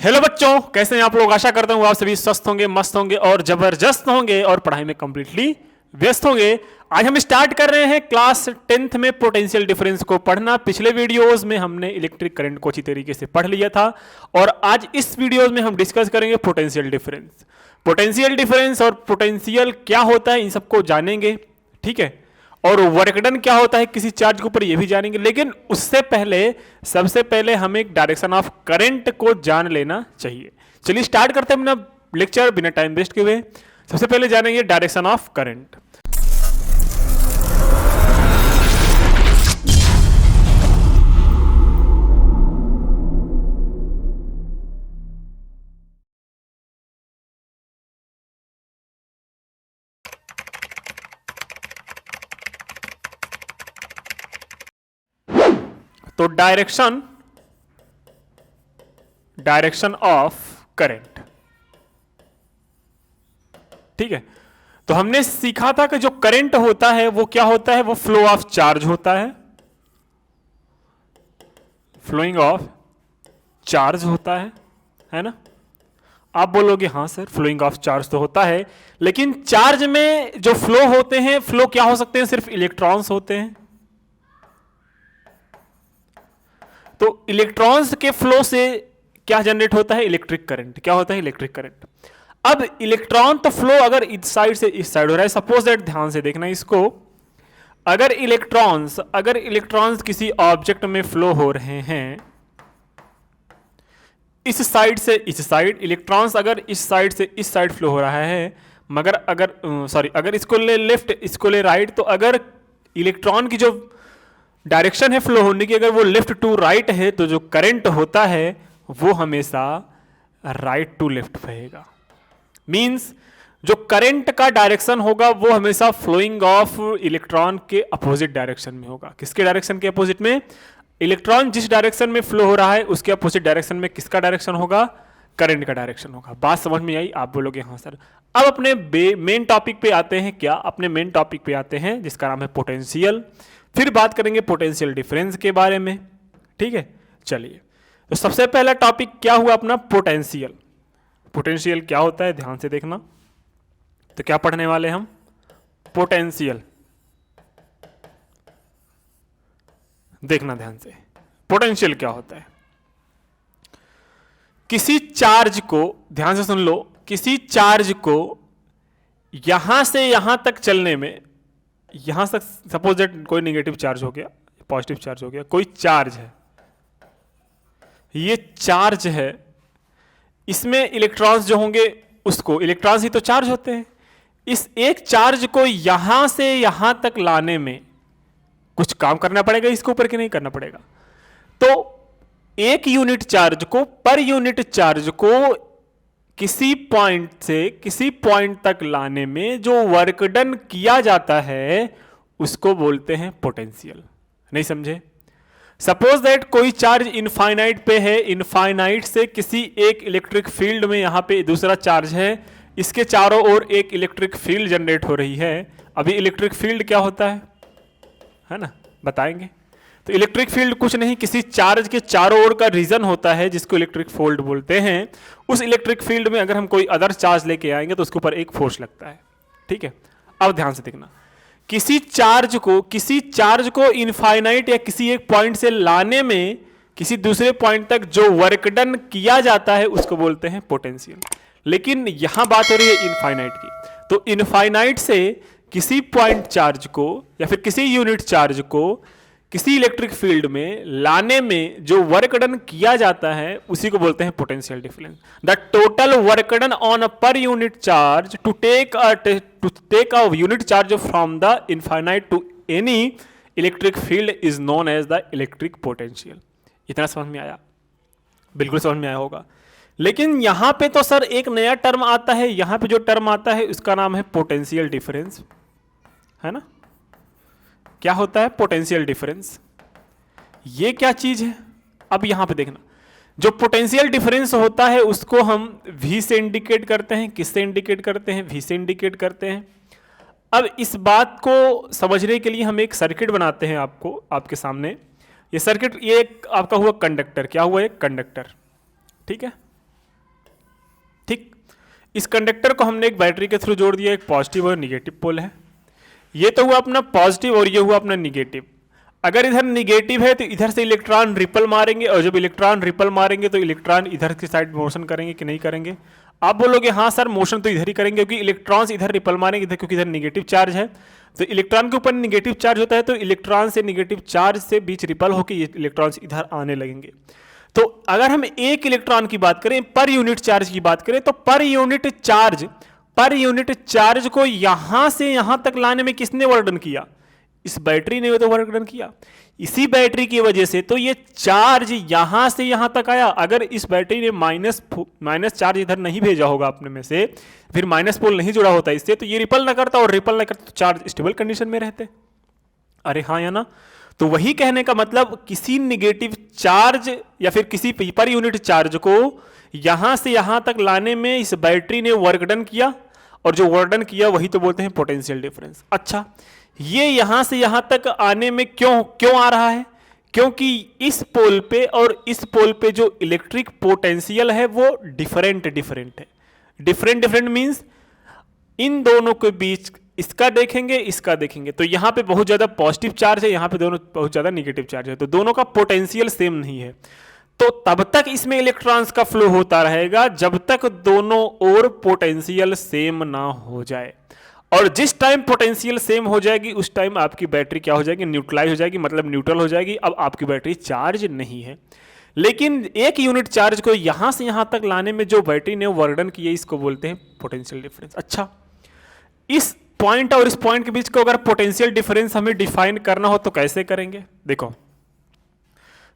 Hello बच्चों, कैसे हैं आप लोग। आशा करता हूँ आप सभी स्वस्थ होंगे, मस्त होंगे और जबरदस्त होंगे और पढ़ाई में कंप्लीटली व्यस्त होंगे। आज हम स्टार्ट कर रहे हैं क्लास 10th में पोटेंशियल डिफरेंस को पढ़ना। पिछले वीडियोस में हमने इलेक्ट्रिक करंट को अच्छी तरीके से पढ़ लिया था और आज इस वीडियोस में हम डिस्कस करेंगे पोटेंशियल डिफरेंस। पोटेंशियल डिफरेंस और पोटेंशियल क्या होता है इन सबको जानेंगे, ठीक है। और वर्क डन क्या होता है किसी चार्ज के ऊपर, ये भी जानेंगे। लेकिन उससे पहले सबसे पहले हमें एक डायरेक्शन ऑफ करंट को जान लेना चाहिए। चलिए स्टार्ट करते हैं अपना लेक्चर बिना टाइम वेस्ट किए हुए। सबसे पहले जानेंगे डायरेक्शन ऑफ करंट। तो डायरेक्शन ऑफ करंट, ठीक है। तो हमने सीखा था कि जो करंट होता है वो क्या होता है, वो फ्लो ऑफ चार्ज होता है, फ्लोइंग ऑफ चार्ज होता है ना। आप बोलोगे हाँ सर फ्लोइंग ऑफ चार्ज तो होता है, लेकिन चार्ज में जो फ्लो होते हैं, फ्लो क्या हो सकते हैं, सिर्फ इलेक्ट्रॉन्स होते हैं। तो इलेक्ट्रॉन्स के फ्लो से क्या जनरेट होता है, इलेक्ट्रिक करंट। क्या होता है, इलेक्ट्रिक करंट। अब इलेक्ट्रॉन तो फ्लो अगर इस साइड से इस साइड हो रहा है, सपोज दैट, ध्यान से देखना इसको, अगर इलेक्ट्रॉन्स किसी ऑब्जेक्ट में फ्लो हो रहे हैं इस साइड से इस साइड, इलेक्ट्रॉन्स अगर इस साइड से इस साइड फ्लो हो रहा है, मगर अगर इसको ले लेफ्ट इसको ले राइट, तो अगर इलेक्ट्रॉन की जो डायरेक्शन है फ्लो होने की, अगर वो लेफ्ट टू राइट है, तो जो करंट होता है वो हमेशा राइट टू लेफ्ट बहेगा। मींस जो करंट का डायरेक्शन होगा वो हमेशा फ्लोइंग ऑफ इलेक्ट्रॉन के अपोजिट डायरेक्शन में होगा। किसके डायरेक्शन के अपोजिट में, इलेक्ट्रॉन जिस डायरेक्शन में फ्लो हो रहा है उसके अपोजिट डायरेक्शन में किसका डायरेक्शन होगा, करंट का डायरेक्शन होगा। बात समझ में आई। आप बोलोगे हाँ सर। अब अपने मेन टॉपिक पे आते हैं। क्या, अपने मेन टॉपिक पे आते हैं जिसका नाम है पोटेंशियल। फिर बात करेंगे पोटेंशियल डिफरेंस के बारे में, ठीक है। चलिए, तो सबसे पहला टॉपिक क्या हुआ अपना, पोटेंशियल। पोटेंशियल क्या होता है, ध्यान से देखना। तो क्या पढ़ने वाले हम, पोटेंशियल। देखना ध्यान से, पोटेंशियल क्या होता है। किसी चार्ज को, ध्यान से सुन लो, किसी चार्ज को यहां से यहां तक चलने में, यहां तक सपोज दैट कोई नेगेटिव चार्ज हो गया, पॉजिटिव चार्ज हो गया, कोई चार्ज है, ये चार्ज है, इसमें इलेक्ट्रॉन्स जो होंगे उसको, इलेक्ट्रॉन्स ही तो चार्ज होते हैं, इस एक चार्ज को यहां से यहां तक लाने में कुछ काम करना पड़ेगा इसके ऊपर, कि नहीं करना पड़ेगा। तो एक यूनिट चार्ज को, पर यूनिट चार्ज को किसी पॉइंट से किसी पॉइंट तक लाने में जो वर्क डन किया जाता है उसको बोलते हैं पोटेंशियल। नहीं समझे। सपोज दैट कोई चार्ज इनफाइनाइट पे है, इनफाइनाइट से किसी एक इलेक्ट्रिक फील्ड में, यहां पे दूसरा चार्ज है, इसके चारों ओर एक इलेक्ट्रिक फील्ड जनरेट हो रही है। अभी इलेक्ट्रिक फील्ड क्या होता है ना, बताएंगे। तो इलेक्ट्रिक फील्ड कुछ नहीं, किसी चार्ज के चारों ओर का रीजन होता है जिसको इलेक्ट्रिक फील्ड बोलते हैं। उस इलेक्ट्रिक फील्ड में अगर हम कोई अदर चार्ज लेके आएंगे तो उसके ऊपर एक फोर्स लगता है, ठीक है। अब ध्यान से देखना, किसी चार्ज को इनफाइनाइट या किसी एक पॉइंट से लाने में किसी दूसरे पॉइंट तक जो वर्क डन किया जाता है उसको बोलते हैं पोटेंशियल। लेकिन यहां बात हो रही है इनफाइनाइट की, तो इनफाइनाइट से किसी पॉइंट चार्ज को या फिर किसी यूनिट चार्ज को किसी इलेक्ट्रिक फील्ड में लाने में जो वर्क डन किया जाता है उसी को बोलते हैं potential difference. The total work done on a per unit charge to take a unit charge from the infinite to any electric field is known as the electric potential. इतना समझ में आया, बिल्कुल समझ में आया होगा। लेकिन यहां पे तो सर एक नया टर्म आता है, यहां पे जो टर्म आता है उसका नाम है पोटेंशियल डिफरेंस, है ना। क्या होता है पोटेंशियल डिफरेंस, ये क्या चीज है। अब यहां पे देखना, जो पोटेंशियल डिफरेंस होता है उसको हम V से इंडिकेट करते हैं। किससे इंडिकेट करते हैं, V से इंडिकेट करते हैं। अब इस बात को समझने के लिए हम एक सर्किट बनाते हैं आपके सामने। ये सर्किट, ये आपका हुआ कंडक्टर, क्या हुआ, एक कंडक्टर, ठीक है। इस कंडक्टर को हमने एक बैटरी के थ्रू जोड़ दिया, एक पॉजिटिव और निगेटिव पोल है। ये तो हुआ अपना पॉजिटिव और ये हुआ अपना निगेटिव। अगर इधर निगेटिव है तो इधर से इलेक्ट्रॉन रिपल मारेंगे, और जब इलेक्ट्रॉन रिपल मारेंगे तो इलेक्ट्रॉन इधर की साइड मोशन करेंगे कि नहीं करेंगे? आप बोलोगे हाँ सर मोशन तो इधर ही करेंगे, क्योंकि इलेक्ट्रॉन्स इधर रिपल मारेंगे इधर, क्योंकि इधर निगेटिव चार्ज है। तो इलेक्ट्रॉन के ऊपर निगेटिव चार्ज होता है, तो इलेक्ट्रॉन से निगेटिव चार्ज से बीच रिपल होकर ये इलेक्ट्रॉन्स इधर आने लगेंगे। तो अगर हम एक इलेक्ट्रॉन की बात करें, पर यूनिट चार्ज की बात करें, तो पर यूनिट चार्ज को यहां से यहां तक लाने में किसने वर्क किया? इस बैटरी ने तो वर्क डन किया। इसी बैटरी की वजह से तो ये चार्ज यहां से यहां तक आया। अगर इस बैटरी ने माइनस चार्ज इधर नहीं भेजा होगा अपने में से, फिर माइनस पोल नहीं जुड़ा होता इससे, तो ये रिपल ना करता, और रिपल ना करता तो चार्ज स्टेबल कंडीशन में रहते। अरे हाँ या ना? तो वही कहने का मतलब, किसी निगेटिव चार्ज या फिर किसी पर यूनिट चार्ज को यहां से यहां तक लाने में इस बैटरी ने वर्क डन किया, और जो वर्क डन किया वही तो बोलते हैं पोटेंशियल डिफरेंस। अच्छा, ये यहां से यहां तक आने में क्यों आ रहा है? क्योंकि इस पोल पे और इस पोल पे जो इलेक्ट्रिक पोटेंशियल है वो डिफरेंट है। डिफरेंट मींस इन दोनों के बीच इसका देखेंगे तो यहां पे बहुत ज्यादा पॉजिटिव चार्ज है, यहां पे दोनों बहुत ज्यादा निगेटिव चार्ज है, तो दोनों का पोटेंशियल सेम नहीं है। तो तब तक इसमें इलेक्ट्रॉन्स का फ्लो होता रहेगा जब तक दोनों ओर पोटेंशियल सेम ना हो जाए। और जिस टाइम पोटेंशियल सेम हो जाएगी उस टाइम आपकी बैटरी क्या हो जाएगी? न्यूट्रलाइज हो जाएगी, मतलब न्यूट्रल हो जाएगी। अब आपकी बैटरी चार्ज नहीं है। लेकिन एक यूनिट चार्ज को यहां से यहां तक लाने में जो बैटरी ने वर्क डन किया, इसको बोलते हैं पोटेंशियल डिफरेंस। अच्छा, इस पॉइंट और इस पॉइंट के बीच को अगर पोटेंशियल डिफरेंस हमें डिफाइन करना हो तो कैसे करेंगे? देखो,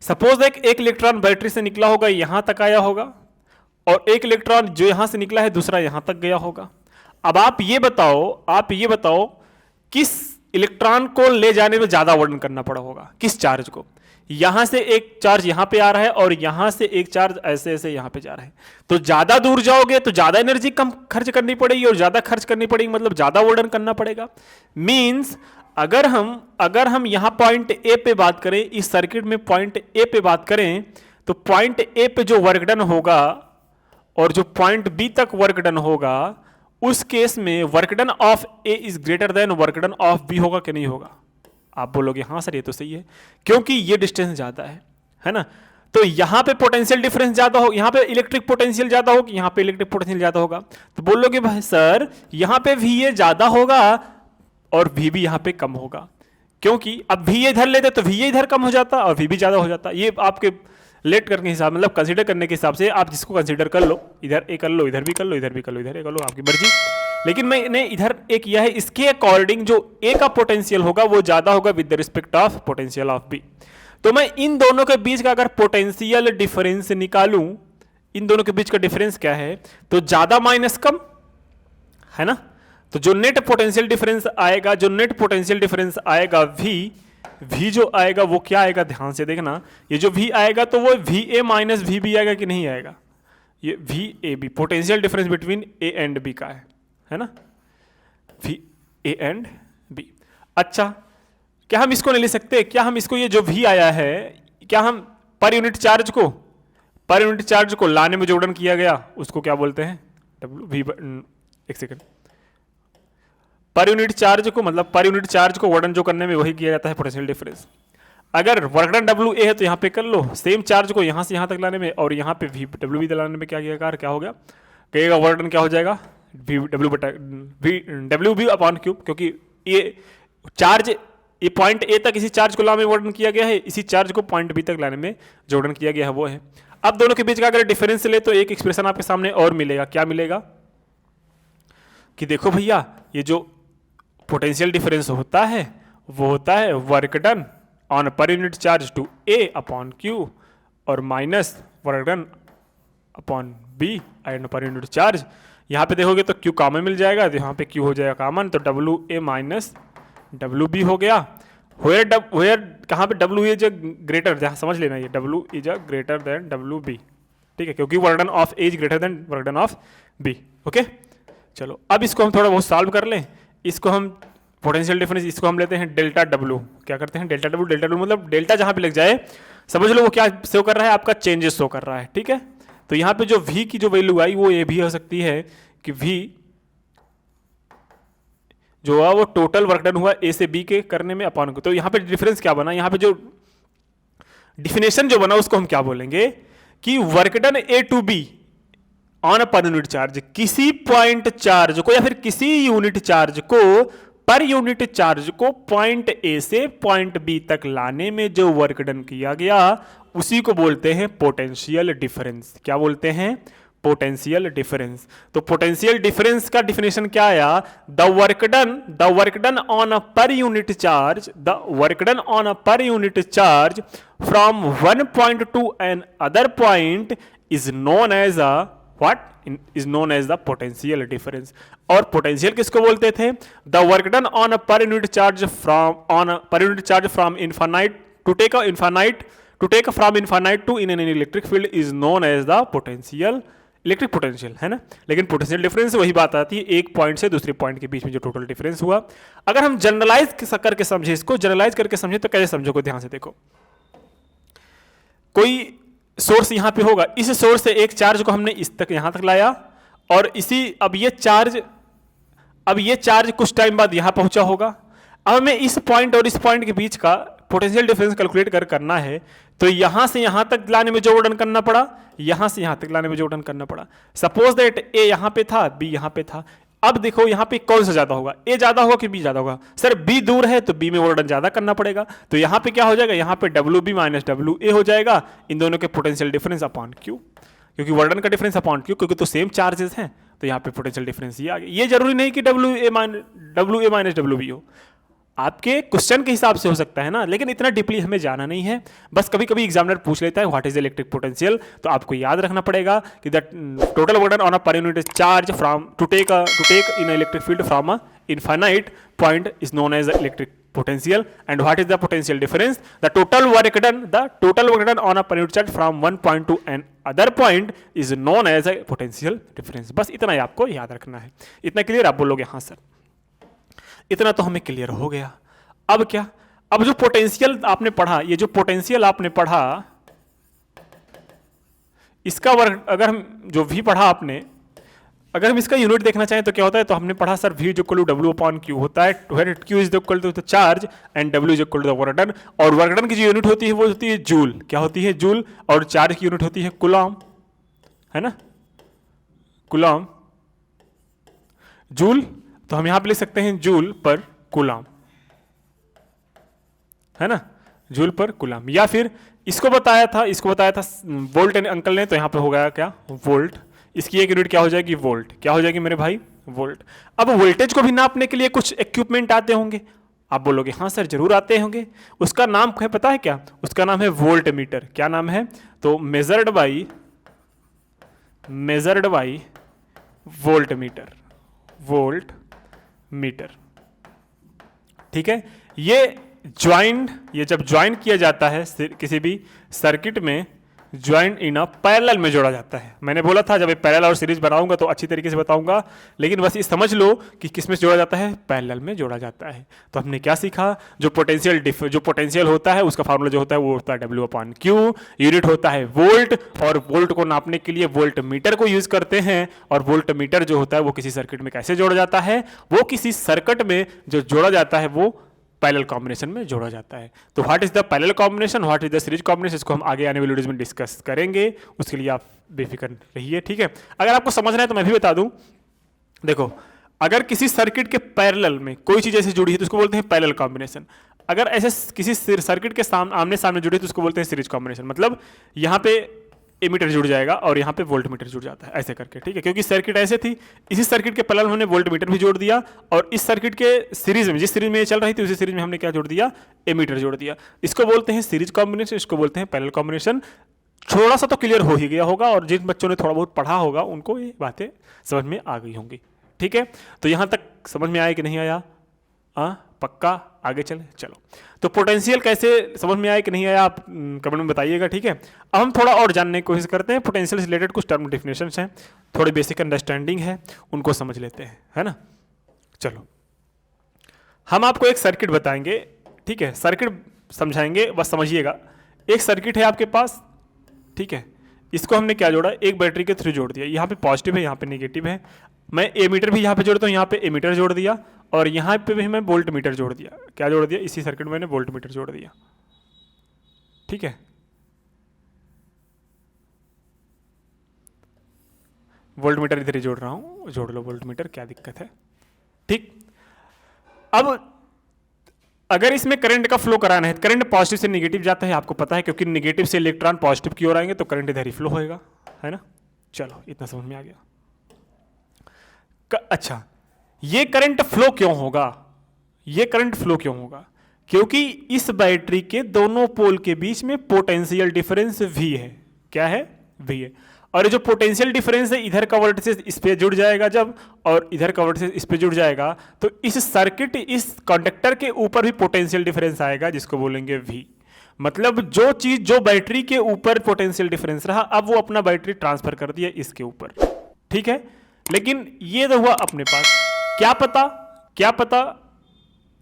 सपोज एक इलेक्ट्रॉन बैटरी से निकला होगा, यहां तक आया होगा, और एक इलेक्ट्रॉन जो यहां से निकला है दूसरा यहां तक गया होगा। अब आप ये बताओ किस इलेक्ट्रॉन को ले जाने में ज्यादा वर्क करना पड़ा होगा? किस चार्ज को? यहां से एक चार्ज यहां पे आ रहा है और यहां से एक चार्ज ऐसे ऐसे यहां पे जा रहा है, तो ज्यादा दूर जाओगे तो ज्यादा एनर्जी कम खर्च करनी पड़ेगी, और ज्यादा खर्च करनी पड़ेगी मतलब ज्यादा वर्क करना पड़ेगा। मींस अगर हम यहां पॉइंट ए पे बात करें, इस सर्किट में पॉइंट ए पे बात करें, तो पॉइंट ए पे जो वर्क डन होगा और जो पॉइंट बी तक वर्क डन होगा, उस केस में work done of A is greater than work done of B होगा कि नहीं होगा? आप बोलोगे हाँ सर ये तो सही है, क्योंकि ये डिस्टेंस ज्यादा है ना। तो यहां पे पोटेंशियल डिफरेंस ज्यादा हो, यहां पे इलेक्ट्रिक पोटेंशियल ज्यादा होगा, यहां पे इलेक्ट्रिक पोटेंशियल ज्यादा होगा। तो बोलोगे भाई सर यहां पे VA ज्यादा होगा और VB यहां पे कम होगा, क्योंकि अब VA इधर लेते तो VA इधर कम हो जाता और VB ज्यादा हो जाता। ये आपके लेट करने के हिसाब, मतलब कंसीडर करने के हिसाब से आप जिसको कंसीडर कर लो, इधर ए कर लो, इधर भी कर लो, इधर भी कर लो, इधर ए कर लो, आपकी मर्जी। लेकिन मैंने इधर ए किया है, इसके अकॉर्डिंग जो ए का पोटेंशियल होगा वो ज्यादा होगा with the respect of potential of B. तो मैं इन दोनों के बीच का अगर पोटेंशियल डिफरेंस निकालूं, इन दोनों के बीच का डिफरेंस क्या है? तो ज्यादा माइनस कम है ना। तो जो नेट पोटेंशियल डिफरेंस आएगा V जो आएगा वो क्या आएगा? ध्यान से देखना, ये जो V आएगा तो वो VA माइनस VB आएगा कि नहीं आएगा? ये VAB potential difference between A and B का है ना, VA एंड B। अच्छा, क्या हम इसको नहीं ले सकते? क्या हम इसको, ये जो V आया है, क्या हम पर यूनिट चार्ज को लाने में जो वर्क डन किया गया उसको क्या बोलते हैं? एक सेकंड, पर यूनिट चार्ज को, मतलब पर यूनिट चार्ज को वर्क डन जो करने में वही किया जाता है पोटेंशियल डिफरेंस। अगर वर्क डन WA है तो यहाँ पे कर लो, सेम चार्ज को यहाँ से यहाँ तक लाने में, और यहाँ पे WB लाने में क्या हो गया? कहेगा वर्क डन क्या हो जाएगा? WB अपॉन क्यूब, क्योंकि ये चार्ज, ये पॉइंट ए तक इसी चार्ज को लाने में वर्क डन किया गया है, इसी चार्ज को पॉइंट बी तक लाने में जो वर्क डन किया गया है वो है। अब दोनों के बीच का अगर डिफरेंस ले तो एक एक्सप्रेशन आपके सामने और मिलेगा। क्या मिलेगा? कि देखो भैया, ये जो पोटेंशियल डिफरेंस होता है वो होता है work done on per unit charge to A upon Q, और minus work done upon B and per unit charge. यहाँ पे देखोगे तो Q कॉमन मिल जाएगा, तो यहाँ पे Q हो जाएगा कॉमन, तो WA माइनस WB हो गया। वेयर कहाँ पे W इज ग्रेटर, जहाँ समझ लेना, ये W is greater then WB, ठीक है, क्योंकि work done of A is greater than work done of B। Okay, चलो अब इसको हम थोड़ा बहुत सॉल्व कर लें। इसको हम पोटेंशियल डिफरेंस, इसको हम लेते हैं डेल्टा W। क्या करते हैं? डेल्टा W मतलब डेल्टा जहां पे लग जाए समझ लो वो क्या शो कर रहा है? आपका चेंजेस शो कर रहा है, ठीक है। तो यहाँ पे जो V की जो वैल्यू आई वो ये भी हो सकती है कि V जो हुआ वो टोटल वर्क डन हुआ ए से बी के करने में अपॉन को। तो यहां पे डिफरेंस क्या बना, यहां पे जो डिफिनेशन जो बना उसको हम क्या बोलेंगे कि work done A to B on a per unit charge, किसी पॉइंट चार्ज को या फिर किसी यूनिट चार्ज को पर यूनिट चार्ज को पॉइंट ए से पॉइंट बी तक लाने में जो वर्क डन किया गया उसी को बोलते हैं पोटेंशियल डिफरेंस। क्या बोलते हैं? Potential difference. तो पोटेंशियल डिफरेंस का डिफिनेशन क्या आया? The work done on a per unit charge, the work done on a per unit charge from one point to another point is known as a what? Is known as the potential difference. और potential किसको बोलते थे? The work done on a per unit charge from infinite to take from infinite to in an electric field is known as the potential, electric potential, है ना। लेकिन potential difference वही बात आती है, एक पॉइंट से दूसरे पॉइंट के बीच में जो टोटल डिफरेंस हुआ। अगर हम जनरलाइज करके समझे, इसको जनरलाइज करके समझे तो कैसे समझोगे? ध्यान से देखो, कोई सोर्स यहां पे होगा, इस सोर्स से एक चार्ज को हमने इस तक यहां तक लाया और अब ये चार्ज कुछ टाइम बाद यहां पहुंचा होगा। अब हमें इस पॉइंट और इस पॉइंट के बीच का पोटेंशियल डिफरेंस कैलकुलेट करना है, तो यहां से यहां तक लाने में जो वोडन करना पड़ा, यहां से यहां तक लाने में जो वोडन करना पड़ा। सपोज दैट ए यहां पे था, बी यहां पे था। अब देखो यहां पे कौन सा ज्यादा होगा, ए ज्यादा होगा कि बी ज्यादा होगा? सर बी दूर है तो बी में वोडन ज्यादा करना पड़ेगा। तो यहां पे क्या हो जाएगा? यहां पे W B minus W A हो जाएगा, इन दोनों के पोटेंशियल डिफरेंस अपॉन क्यू, क्योंकि वर्डन का डिफरेंस अपॉन क्यू, क्योंकि तो सेम चार्जेस हैं। तो यहाँ पे पोटेंशियल डिफरेंस ये आ गया। ये जरूरी नहीं कि W A minus W B हो, आपके क्वेश्चन के हिसाब से हो सकता है ना, लेकिन इतना डीपली हमें जाना नहीं है। बस कभी कभी एग्जामिनर पूछ लेता है व्हाट इज इलेक्ट्रिक पोटेंशियल, तो आपको याद रखना पड़ेगा कि the total work done on a per unit charge from to take in electric field from a infinite point is known as electric potential, and what is the potential difference? The total work done on a per unit charge from one point to another point is known as a potential difference. बस इतना ही आपको याद रखना है। इतना clear? आप बोलोगे हाँ सर, इतना तो हमें क्लियर हो गया। अब क्या? अब जो पोटेंशियल आपने पढ़ा, ये जो पोटेंशियल आपने पढ़ा, इसका वर्क अगर हम जो भी पढ़ा आपने, अगर हम इसका यूनिट देखना चाहें तो क्या होता है? तो हमने पढ़ा sir V is equal to W upon Q होता है, where Q is equal to the charge and W is equal to the work done. और वर्क डन की जो यूनिट होती है वो होती है जूल। क्या होती है? जूल। और चार्ज की यूनिट होती है कूलॉम, है ना, कूलॉम, जूल। तो हम यहां पे लिख सकते हैं जूल पर कूलॉम, है ना, जूल पर कूलॉम। या फिर इसको बताया था वोल्ट अंकल ने, तो यहां पर हो गया क्या? वोल्ट। इसकी एक यूनिट क्या हो जाएगी? वोल्ट। क्या हो जाएगी मेरे भाई? वोल्ट। अब वोल्टेज को भी नापने के लिए कुछ इक्विपमेंट आते होंगे। आप बोलोगे हाँ सर जरूर आते होंगे। उसका नाम है पता है क्या? उसका नाम है वोल्ट मीटर। क्या नाम है? तो measured by volt meter, volt meter, ठीक है। ये जब ज्वाइन किया जाता है किसी भी सर्किट में, ज्वाइन इन अ पैरेलल में जोड़ा जाता है। मैंने बोला था जब पैरेलल और सीरीज बनाऊंगा तो अच्छी तरीके से बताऊंगा, लेकिन बस ये समझ लो कि किस में जोड़ा जाता है? पैरेलल में जोड़ा जाता है। तो हमने क्या सीखा? जो पोटेंशियल होता है उसका फार्मूला जो होता है वो होता है डब्ल्यू अपॉन क्यू, यूनिट होता है वोल्ट, और वोल्ट को नापने के लिए वोल्ट मीटर को यूज करते हैं। और वोल्ट मीटर जो होता है वो किसी सर्किट में कैसे जोड़ा जाता है? वो किसी सर्किट में जो जोड़ा जाता है वो पैरेलल कॉम्बिनेशन में जोड़ा जाता है। तो what is the parallel combination, what is the series combination, इसको हम आगे आने वाले वीडियोज में डिस्कस करेंगे। उसके लिए आप बेफिक्र रहिए, ठीक है। अगर आपको समझना है तो मैं भी बता दूं, देखो अगर किसी सर्किट के पैरेलल में कोई चीज ऐसे जुड़ी है तो उसको बोलते हैं पैरेलल कॉम्बिनेशन। अगर ऐसे किसी सर्किट के आमने सामने जुड़ी है तो उसको बोलते हैं सीरीज कॉम्बिनेशन। मतलब यहाँ पे एमीटर जुड़ जाएगा और यहाँ पे वोल्ट मीटर जुड़ जाता है, ऐसे करके, ठीक है। क्योंकि सर्किट ऐसे थी, इसी सर्किट के पैरेलल हमने वोल्ट मीटर भी जोड़ दिया, और इस सर्किट के सीरीज में, जिस सीरीज में ये चल रही थी उसी सीरीज में हमने क्या जोड़ दिया? एमीटर जोड़ दिया। इसको बोलते हैं सीरीज कॉम्बिनेशन, इसको बोलते हैं पैरेलल कॉम्बिनेशन। थोड़ा सा तो क्लियर हो ही गया होगा, और जिन बच्चों ने थोड़ा बहुत पढ़ा होगा उनको ये बातें समझ में आ गई होंगी, ठीक है। तो यहाँ तक समझ में आया कि नहीं आया? पक्का? आगे चलो। तो पोटेंशियल कैसे समझ में आया कि नहीं आया आप कमेंट में बताइएगा, ठीक है। अब हम थोड़ा और जानने की कोशिश करते हैं। पोटेंशियल से रिलेटेड कुछ टर्म डेफिनेशंस हैं, थोड़ी बेसिक अंडरस्टैंडिंग है, उनको समझ लेते हैं, है ना। चलो हम आपको एक सर्किट बताएंगे, ठीक है, सर्किट समझाएंगे, बस समझिएगा। एक सर्किट है आपके पास, ठीक है, इसको हमने क्या जोड़ा? एक बैटरी के थ्रू जोड़ दिया। यहाँ पे पॉजिटिव है, यहाँ पे नेगेटिव है। मैं ए मीटर भी यहाँ पे जोड़ता हूँ, यहाँ पे ए मीटर जोड़ दिया, और यहाँ पे भी मैं वोल्ट मीटर जोड़ दिया। क्या जोड़ दिया? इसी सर्किट में मैंने वोल्ट मीटर जोड़ दिया। ठीक है, वोल्ट मीटर इधर ही जोड़ रहा हूँ, जोड़ लो वोल्ट मीटर, क्या दिक्कत है। ठीक, अब अगर इसमें करंट का फ्लो कराना है, करंट पॉजिटिव से नेगेटिव जाता है, आपको पता है, क्योंकि नेगेटिव से इलेक्ट्रॉन पॉजिटिव की ओर आएंगे तो करंट इधर ही फ्लो होएगा, है ना। चलो इतना समझ में आ गया। अच्छा, ये करंट फ्लो क्यों होगा? ये करंट फ्लो क्यों होगा? क्योंकि इस बैटरी के दोनों पोल के बीच में पोटेंशियल डिफरेंस V है। क्या है? V है। और ये जो पोटेंशियल डिफरेंस है, इधर का वोल्टेज इस पे जुड़ जाएगा जब, और इधर का वोल्टेज इस पे जुड़ जाएगा, तो इस सर्किट, इस कंडक्टर के ऊपर भी पोटेंशियल डिफरेंस आएगा, जिसको बोलेंगे V। मतलब जो चीज, जो बैटरी के ऊपर पोटेंशियल डिफरेंस रहा, अब वो अपना बैटरी ट्रांसफर कर दिया इसके ऊपर। ठीक है, लेकिन ये तो हुआ अपने पास। क्या पता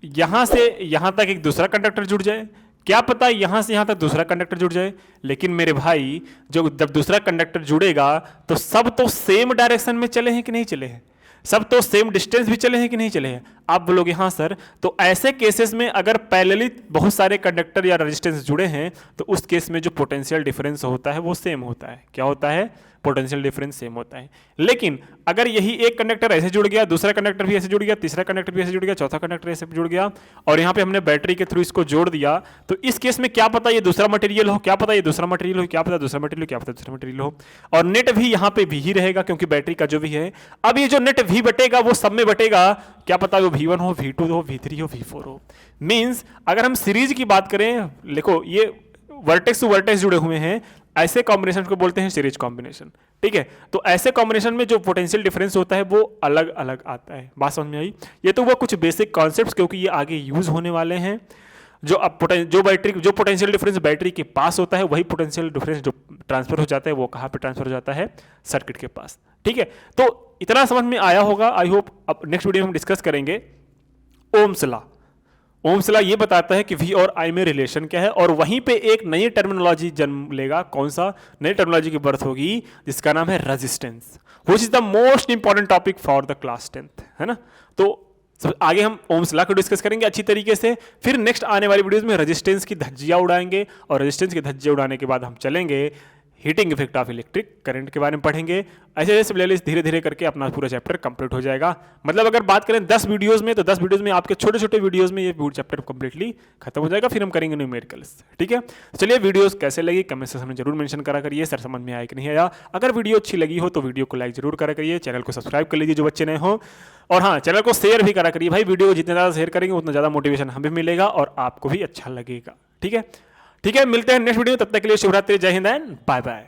यहां से यहां तक एक दूसरा कंडक्टर जुड़ जाए, क्या पता यहां से यहां तक दूसरा कंडक्टर जुड़ जाए। लेकिन मेरे भाई, जो जब दूसरा कंडक्टर जुड़ेगा तो सब तो सेम डायरेक्शन में चले हैं कि नहीं चले हैं? सब तो सेम डिस्टेंस भी चले हैं कि नहीं चले हैं? आप बोलोगे हाँ सर, तो ऐसे केसेस में अगर पैरेलली बहुत सारे कंडक्टर या रेजिस्टेंस जुड़े हैं तो उस केस में जो पोटेंशियल डिफरेंस होता है वो सेम होता है। क्या होता है? पोटेंशियल डिफरेंस सेम होता है। लेकिन अगर यही एक कंडक्टर ऐसे जुड़ गया, दूसरा कंडक्टर भी ऐसे जुड़ गया, तीसरा कंडक्टर भी ऐसे जुड़ गया, चौथा कंडक्टर ऐसे जुड़ गया, और यहाँ पे हमने बैटरी के थ्रू इसको जोड़ दिया, तो इस केस में क्या पता ये दूसरा मटेरियल हो, क्या पता ये दूसरा मटेरियल हो, क्या पता दूसरा मटेरियल, क्या पता दूसरा मटेरियल हो, और नेट भी यहाँ पे भी ही रहेगा क्योंकि बैटरी का जो भी है। अब ये जो नेट भी बटेगा वो सब में बटेगा, क्या पता वो V1 हो, V2 हो, V3 हो, V4 हो। मीन्स अगर हम सीरीज की बात करें, देखो ये वर्टेक्स टू वर्टेक्स जुड़े हुए हैं, ऐसे कॉम्बिनेशन को बोलते हैं सीरीज कॉम्बिनेशन। ठीक है, तो ऐसे कॉम्बिनेशन में जो पोटेंशियल डिफरेंस होता है वो अलग अलग आता है। बात समझ में आई? ये तो वो कुछ बेसिक कॉन्सेप्ट्स, क्योंकि ये आगे यूज होने वाले हैं। जो अब जो पोटेंशियल डिफरेंस बैटरी के पास होता है, वही पोटेंशियल डिफरेंस जो ट्रांसफर हो जाता है वो कहाँ पे ट्रांसफर हो जाता है? सर्किट के पास। ठीक है, तो इतना समझ में आया होगा आई होप। अब नेक्स्ट वीडियो में हम डिस्कस करेंगे ओम्स लॉ। ओम्स लॉ ये बताता है कि V और I में रिलेशन क्या है, और वहीं पे एक नई टर्मिनोलॉजी जन्म लेगा। कौन सा? नई टर्मिनोलॉजी की बर्थ होगी जिसका नाम है resistance, which is the most important topic for the class 10th, है ना। तो आगे हम ओम्स लॉ को डिस्कस करेंगे अच्छी तरीके से। फिर नेक्स्ट आने वाली वीडियोस में रेजिस्टेंस की धज्जियां उड़ाएंगे, और रेजिस्टेंस की धज्जियां उड़ाने के बाद हम चलेंगे heating effect of electric current के बारे में पढ़ेंगे। ऐसे ऐसे प्लेलिस्ट धीरे धीरे करके अपना पूरा चैप्टर कंप्लीट हो जाएगा। मतलब अगर बात करें 10 वीडियोस में, तो 10 वीडियोस में आपके छोटे छोटे वीडियोस में ये चैप्टर कंप्लीटली खत्म हो जाएगा। फिर हम करेंगे न्यूमेरिकल्स। ठीक है, चलिए वीडियोस कैसे लगी कमेंट सेक्शन में जरूर मेंशन करा करिए, सर समझ में आया कि नहीं आया। अगर वीडियो अच्छी लगी हो तो वीडियो को लाइक जरूर करा करिए, चैनल को सब्सक्राइब कर लीजिए जो बच्चे नए हो, और हाँ चैनल को शेयर भी करा करिए भाई। वीडियो को जितना ज़्यादा शेयर करेंगे उतना ज़्यादा मोटिवेशन हमें मिलेगा और आपको भी अच्छा लगेगा। ठीक है, मिलते हैं नेक्स्ट वीडियो में, तब तक के लिए शुभ रात्रि, जय हिंद एंड बाय बाय।